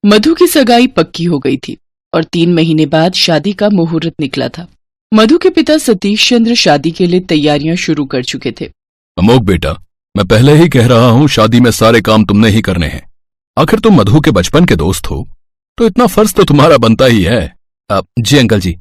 मधु की सगाई पक्की हो गई थी और 3 महीने बाद शादी का मुहूर्त निकला था। मधु के पिता सतीश चंद्र शादी के लिए तैयारियां शुरू कर चुके थे। अमोक बेटा, मैं पहले ही कह रहा हूँ शादी में सारे काम तुमने ही करने हैं। आखिर तुम मधु के बचपन के दोस्त हो तो इतना फर्ज तो तुम्हारा बनता ही है। जी अंकल जी,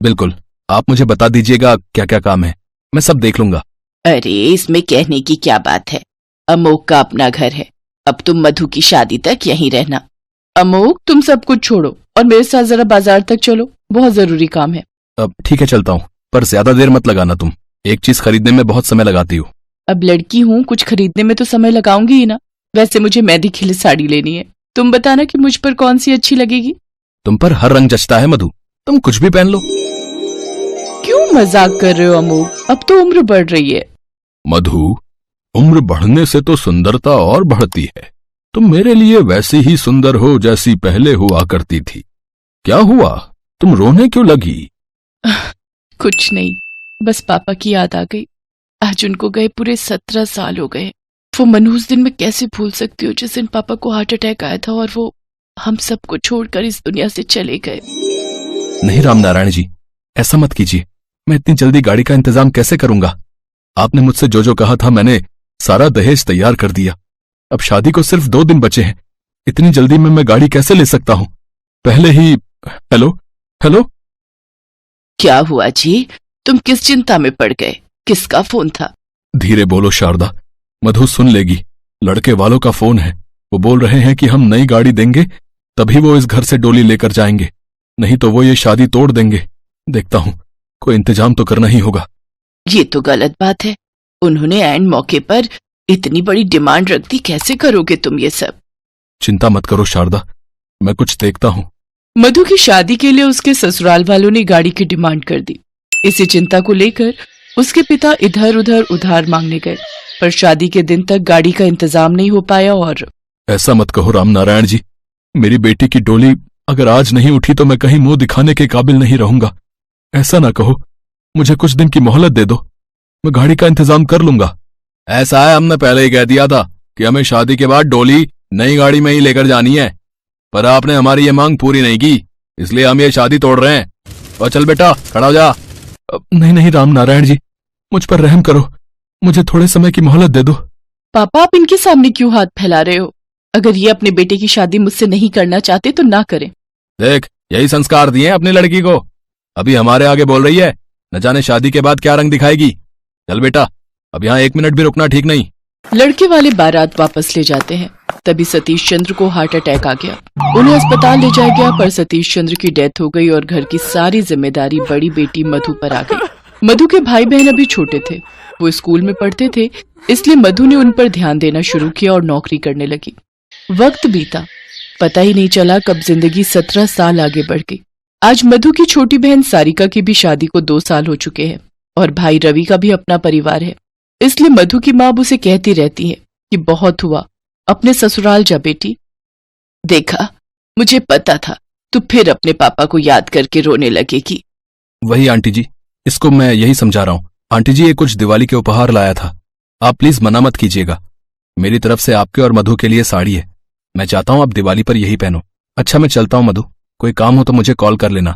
बिल्कुल, आप मुझे बता दीजिएगा क्या क्या काम है, मैं सब देख लूंगा। अरे इसमें कहने की क्या बात है, अमोक का अपना घर है, अब तुम मधु की शादी तक यहीं रहना। अमोक तुम सब कुछ छोड़ो और मेरे साथ जरा बाजार तक चलो, बहुत जरूरी काम है। अब ठीक है चलता हूँ, पर ज्यादा देर मत लगाना, तुम एक चीज खरीदने में बहुत समय लगाती हो। अब लड़की हूँ, कुछ खरीदने में तो समय लगाऊंगी ही ना। वैसे मुझे मेहंदी खिली साड़ी लेनी है, तुम बताना कि मुझ पर कौन सी अच्छी लगेगी। तुम पर हर रंग जचता है मधु, तुम कुछ भी पहन लो। क्यों मजाक कर रहे हो अमोक, अब तो उम्र बढ़ रही है। मधु, उम्र बढ़ने से तो सुंदरता और बढ़ती है। तुम मेरे लिए वैसी ही सुंदर हो जैसी पहले हुआ करती थी। क्या हुआ, तुम रोने क्यों लगी? कुछ नहीं, बस पापा की याद आ गई। आज उनको गए पूरे 17 साल हो गए। वो मनहूस दिन में कैसे भूल सकती हो जिस दिन पापा को हार्ट अटैक आया था और वो हम सबको छोड़कर इस दुनिया से चले गए। नहीं रामनारायण जी, ऐसा मत कीजिए, मैं इतनी जल्दी गाड़ी का इंतजाम कैसे करूंगा? आपने मुझसे जो जो कहा था मैंने सारा दहेज तैयार कर दिया। अब शादी को सिर्फ 2 दिन बचे हैं, इतनी जल्दी में मैं गाड़ी कैसे ले सकता हूं? पहले ही हेलो हेलो। क्या हुआ जी, तुम किस चिंता में पड़ गए? किसका फोन था? धीरे बोलो शारदा, मधु सुन लेगी। लड़के वालों का फोन है, वो बोल रहे हैं कि हम नई गाड़ी देंगे तभी वो इस घर से डोली लेकर जाएंगे, नहीं तो वो ये शादी तोड़ देंगे। देखता हूं, कोई इंतजाम तो करना ही होगा। ये तो गलत बात है, उन्होंने एंड मौके पर इतनी बड़ी डिमांड रख दी, कैसे करोगे तुम ये सब? चिंता मत करो शारदा, मैं कुछ देखता हूं। मधु की शादी के लिए उसके ससुराल वालों ने गाड़ी की डिमांड कर दी। इसी चिंता को लेकर उसके पिता इधर उधर उधार मांगने गए, पर शादी के दिन तक गाड़ी का इंतजाम नहीं हो पाया। और ऐसा मत कहो रामनारायण जी, मेरी बेटी की डोली अगर आज नहीं उठी तो मैं कहीं मुंह दिखाने के काबिल नहीं रहूंगा। ऐसा ना कहो, मुझे कुछ दिन की मोहलत दे दो, मैं गाड़ी का इंतजाम कर लूंगा। ऐसा है, हमने पहले ही कह दिया था कि हमें शादी के बाद डोली नई गाड़ी में ही लेकर जानी है, पर आपने हमारी ये मांग पूरी नहीं की, इसलिए हम ये शादी तोड़ रहे हैं। और चल बेटा, खड़ा हो जा। नहीं नहीं रामनारायण जी, मुझ पर रहम करो, मुझे थोड़े समय की मोहलत दे दो। पापा, आप इनके सामने क्यों हाथ फैला रहे हो? अगर ये अपने बेटे की शादी मुझसे नहीं करना चाहते तो ना करें। देख, यही संस्कार दिए अपनी लड़की को, अभी हमारे आगे बोल रही है, न जाने शादी के बाद क्या रंग दिखाएगी। चल बेटा, अब यहाँ 1 मिनट भी रुकना ठीक नहीं। लड़के वाले बारात वापस ले जाते हैं, तभी सतीश चंद्र को हार्ट अटैक आ गया। उन्हें अस्पताल ले जाया गया, पर सतीश चंद्र की डेथ हो गई और घर की सारी जिम्मेदारी बड़ी बेटी मधु पर आ गई। मधु के भाई बहन अभी छोटे थे, वो स्कूल में पढ़ते थे, इसलिए मधु ने उन पर ध्यान देना शुरू किया और नौकरी करने लगी। वक्त बीता, पता ही नहीं चला कब जिंदगी 17 साल आगे बढ़ गई। आज मधु की छोटी बहन सारिका की भी शादी को 2 साल हो चुके हैं और भाई रवि का भी अपना परिवार है, इसलिए मधु की माँ उसे कहती रहती है कि बहुत हुआ, अपने ससुराल जा बेटी। देखा, मुझे पता था तू फिर अपने पापा को याद करके रोने लगेगी। वही आंटी जी, इसको मैं यही समझा रहा हूँ। आंटी जी, ये कुछ दिवाली के उपहार लाया था, आप प्लीज मना मत कीजिएगा। मेरी तरफ से आपके और मधु के लिए साड़ी है, मैं चाहता हूँ आप दिवाली पर यही पहनो। अच्छा, मैं चलता हूँ मधु, कोई काम हो तो मुझे कॉल कर लेना,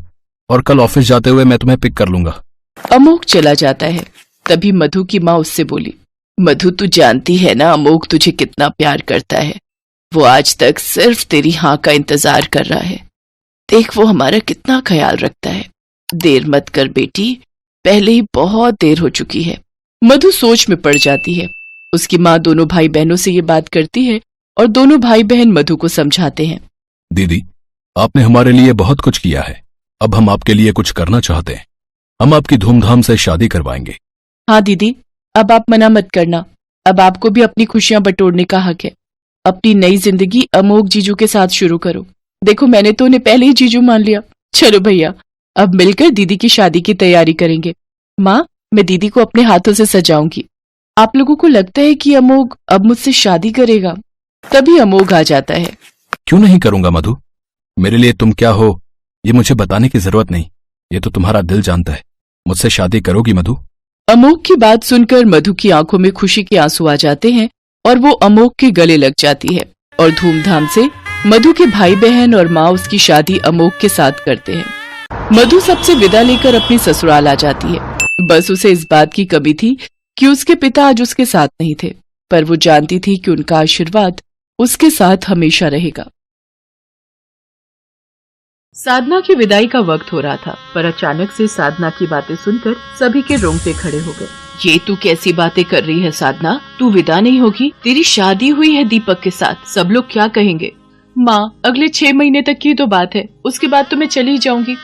और कल ऑफिस जाते हुए मैं तुम्हें पिक कर लूंगा। अमोक चला जाता है, तभी मधु की माँ उससे बोली, मधु तू जानती है ना अमोक तुझे कितना प्यार करता है, वो आज तक सिर्फ तेरी हाँ का इंतजार कर रहा है। देख वो हमारा कितना ख्याल रखता है। देर मत कर बेटी, पहले ही बहुत देर हो चुकी है। मधु सोच में पड़ जाती है। उसकी माँ दोनों भाई बहनों से ये बात करती है और दोनों भाई बहन मधु को समझाते हैं। दीदी, आपने हमारे लिए बहुत कुछ किया है, अब हम आपके लिए कुछ करना चाहते हैं, हम आपकी धूमधाम से शादी करवाएंगे। हाँ दीदी, अब आप मना मत करना, अब आपको भी अपनी खुशियां बटोरने का हक है। अपनी नई जिंदगी अमोक जीजू के साथ शुरू करो। देखो मैंने तो उन्हें पहले ही जीजू मान लिया। चलो भैया, अब मिलकर दीदी की शादी की तैयारी करेंगे। माँ, मैं दीदी को अपने हाथों से सजाऊंगी। आप लोगों को लगता है कि अमोक अब मुझसे शादी करेगा? तभी अमोक आ जाता है। क्यों नहीं करूंगा मधु, मेरे लिए तुम क्या हो ये मुझे बताने की जरूरत नहीं, ये तो तुम्हारा दिल जानता है। मुझसे शादी करोगी मधु? अमोक की बात सुनकर मधु की आंखों में खुशी के आंसू आ जाते हैं और वो अमोक के गले लग जाती है और धूमधाम से मधु के भाई बहन और माँ उसकी शादी अमोक के साथ करते हैं। मधु सबसे विदा लेकर अपनी ससुराल आ जाती है। बस उसे इस बात की कमी थी कि उसके पिता आज उसके साथ नहीं थे, पर वो जानती थी कि उनका आशीर्वाद उसके साथ हमेशा रहेगा। साधना की विदाई का वक्त हो रहा था, पर अचानक से साधना की बातें सुनकर सभी के रोंगटे खड़े हो गए। ये तू कैसी बातें कर रही है साधना? तू विदा नहीं होगी? तेरी शादी हुई है दीपक के साथ, सब लोग क्या कहेंगे? माँ, अगले 6 महीने तक की तो बात है, उसके बाद तो मैं चली जाऊंगी।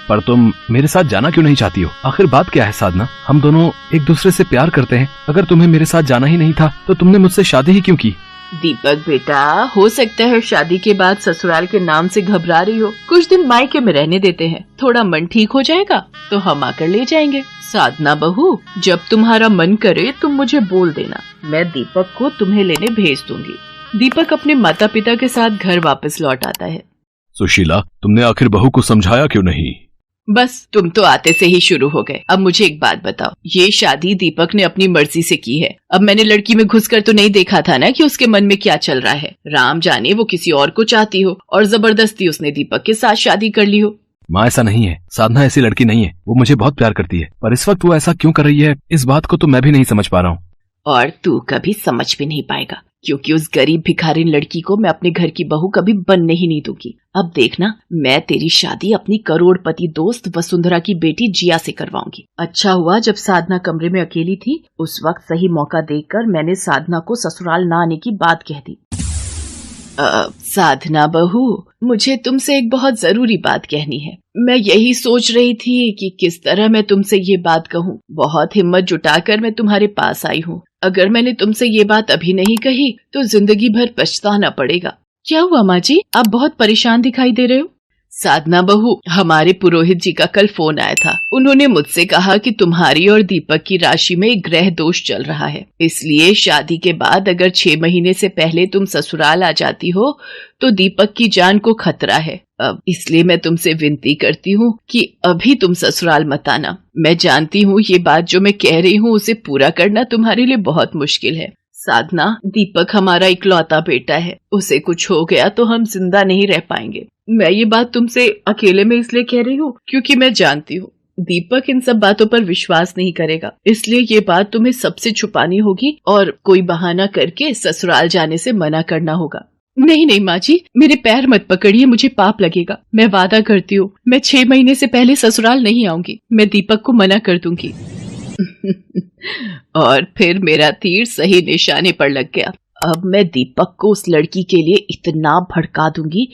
पर तुम मेरे साथ जाना क्यों नहीं चाहती हो? आखिर बात क्या है साधना? हम दोनों एक दूसरे से प्यार करते हैं। अगर तुम्हें मेरे साथ जाना ही नहीं था तो तुमने मुझसे शादी ही क्यों की? दीपक बेटा, हो सकता है शादी के बाद ससुराल के नाम से घबरा रही हो। कुछ दिन मायके में रहने देते हैं, थोड़ा मन ठीक हो जाएगा तो हम आकर ले जाएंगे। साधना बहू, जब तुम्हारा मन करे तुम मुझे बोल देना, मैं दीपक को तुम्हें लेने भेज दूंगी। दीपक अपने माता पिता के साथ घर वापस लौट आता है। सुशीला, तुमने आखिर बहू को समझाया क्यों नहीं? बस तुम तो आते से ही शुरू हो गए। अब मुझे एक बात बताओ, ये शादी दीपक ने अपनी मर्जी से की है। अब मैंने लड़की में घुसकर तो नहीं देखा था ना कि उसके मन में क्या चल रहा है। राम जाने वो किसी और को चाहती हो और जबरदस्ती उसने दीपक के साथ शादी कर ली हो। माँ, ऐसा नहीं है। साधना ऐसी लड़की नहीं है। वो मुझे बहुत प्यार करती है, पर इस वक्त वो ऐसा क्यों कर रही है, इस बात को तो मैं भी नहीं समझ पा रहा हूँ। और तू कभी समझ भी नहीं पाएगा, क्योंकि उस गरीब भिखारिन लड़की को मैं अपने घर की बहू कभी बनने ही नहीं दूंगी। अब देखना, मैं तेरी शादी अपनी करोड़पति दोस्त वसुंधरा की बेटी जिया से करवाऊंगी। अच्छा हुआ जब साधना कमरे में अकेली थी, उस वक्त सही मौका देखकर मैंने साधना को ससुराल न आने की बात कह दी। साधना बहू, मुझे तुमसे एक बहुत जरूरी बात कहनी है। मैं यही सोच रही थी कि किस तरह मैं तुमसे ये बात कहूँ। बहुत हिम्मत जुटाकर मैं तुम्हारे पास आई हूँ। अगर मैंने तुमसे ये बात अभी नहीं कही तो जिंदगी भर पछताना पड़ेगा। क्या हुआ माँ जी, आप बहुत परेशान दिखाई दे रहे हो? साधना बहू, हमारे पुरोहित जी का कल फोन आया था। उन्होंने मुझसे कहा कि तुम्हारी और दीपक की राशि में एक ग्रह दोष चल रहा है, इसलिए शादी के बाद अगर 6 महीने से पहले तुम ससुराल आ जाती हो तो दीपक की जान को खतरा है। अब इसलिए मैं तुमसे विनती करती हूँ कि अभी तुम ससुराल मत आना। मैं जानती हूँ ये बात जो मैं कह रही हूँ उसे पूरा करना तुम्हारे लिए बहुत मुश्किल है। साधना, दीपक हमारा इकलौता बेटा है, उसे कुछ हो गया तो हम जिंदा नहीं रह पाएंगे। मैं ये बात तुमसे अकेले में इसलिए कह रही हूँ क्योंकि मैं जानती हूँ दीपक इन सब बातों पर विश्वास नहीं करेगा, इसलिए ये बात तुम्हें सबसे छुपानी होगी और कोई बहाना करके ससुराल जाने से मना करना होगा। नहीं नहीं माँ जी, मेरे पैर मत पकड़िए, मुझे पाप लगेगा। मैं वादा करती हूँ मैं 6 महीने से पहले ससुराल नहीं आऊंगी। मैं दीपक को मना कर दूंगी। और फिर मेरा तीर सही निशाने पर लग गया। अब मैं दीपक को उस लड़की के लिए इतना भड़का दूंगी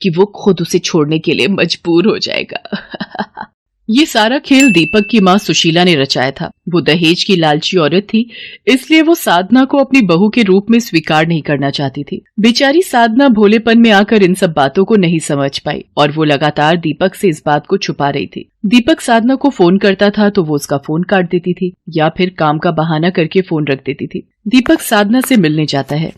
कि वो खुद उसे छोड़ने के लिए मजबूर हो जाएगा। ये सारा खेल दीपक की माँ सुशीला ने रचाया था। वो दहेज की लालची औरत थी, इसलिए वो साधना को अपनी बहू के रूप में स्वीकार नहीं करना चाहती थी। बेचारी साधना भोलेपन में आकर इन सब बातों को नहीं समझ पाई और वो लगातार दीपक से इस बात को छुपा रही थी। दीपक साधना को फोन करता था तो वो उसका फोन काट देती थी या फिर काम का बहाना करके फोन रख देती थी। दीपक साधना से मिलने जाता है।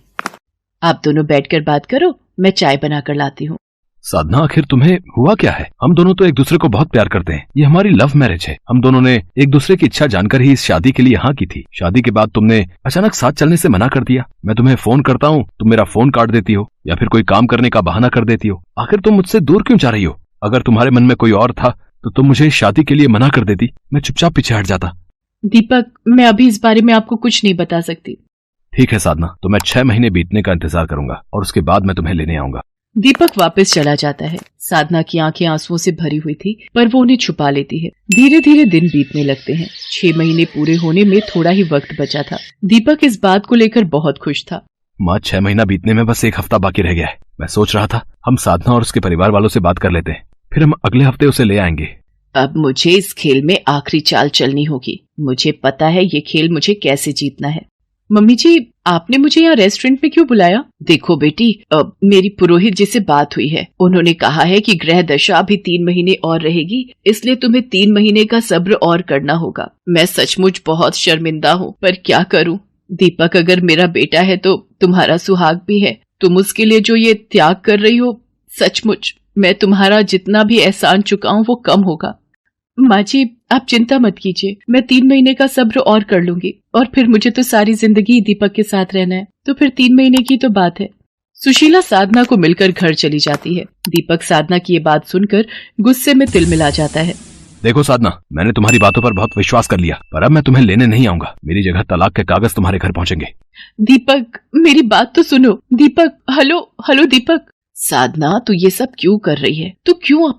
आप दोनों बैठकर बात करो, मैं चाय बनाकर लाती हूँ। साधना, आखिर तुम्हें हुआ क्या है? हम दोनों तो एक दूसरे को बहुत प्यार करते हैं। ये हमारी लव मैरिज है। हम दोनों ने एक दूसरे की इच्छा जानकर ही इस शादी के लिए हाँ की थी। शादी के बाद तुमने अचानक साथ चलने से मना कर दिया। मैं तुम्हें फोन करता हूँ, तुम मेरा फोन काट देती हो या फिर कोई काम करने का बहाना कर देती हो। आखिर तुम मुझसे दूर क्यों जा रही हो? अगर तुम्हारे मन में कोई और था तो तुम मुझे शादी के लिए मना कर देती, मैं चुपचाप पीछे हट जाता। दीपक, मैं अभी इस बारे में आपको कुछ नहीं बता सकती। ठीक है साधना, तो मैं 6 महीने बीतने का इंतजार करूंगा और उसके बाद मैं तुम्हें लेने आऊंगा। दीपक वापस चला जाता है। साधना की आंखें आंसुओं से भरी हुई थी, पर वो उन्हें छुपा लेती है। धीरे धीरे दिन बीतने लगते हैं। 6 महीने पूरे होने में थोड़ा ही वक्त बचा था। दीपक इस बात को लेकर बहुत खुश था। माँ, 6 महीना बीतने में बस 1 हफ्ता बाकी रह गया है। मैं सोच रहा था हम साधना और उसके परिवार वालों से बात कर लेते हैं, फिर हम अगले हफ्ते उसे ले आएंगे। अब मुझे इस खेल में आखिरी चाल चलनी होगी। मुझे पता है ये खेल मुझे कैसे जीतना है। मम्मी जी, आपने मुझे यहाँ रेस्टोरेंट में क्यों बुलाया? देखो बेटी, मेरी पुरोहित जी से बात हुई है। उन्होंने कहा है कि ग्रह दशा अभी 3 महीने और रहेगी, इसलिए तुम्हें 3 महीने का सब्र और करना होगा। मैं सचमुच बहुत शर्मिंदा हूँ, पर क्या करूँ? दीपक अगर मेरा बेटा है तो तुम्हारा सुहाग भी है। तुम उसके लिए जो ये त्याग कर रही हो, सचमुच मैं तुम्हारा जितना भी एहसान चुकाऊं वो कम होगा। माँ जी, आप चिंता मत कीजिए, मैं 3 महीने का सब्र और कर लूंगी और फिर मुझे तो सारी जिंदगी दीपक के साथ रहना है, तो फिर 3 महीने की तो बात है। सुशीला साधना को मिलकर घर चली जाती है। दीपक साधना की ये बात सुनकर गुस्से में तिलमिला जाता है। देखो साधना, मैंने तुम्हारी बातों पर बहुत विश्वास कर लिया, पर अब मैं तुम्हें लेने नहीं आऊंगा। मेरी जगह तलाक के कागज तुम्हारे घर पहुंचेंगे। दीपक, मेरी बात तो सुनो। दीपक, हेलो हेलो दीपक। साधना, तू ये सब क्यों कर रही है? तू क्यों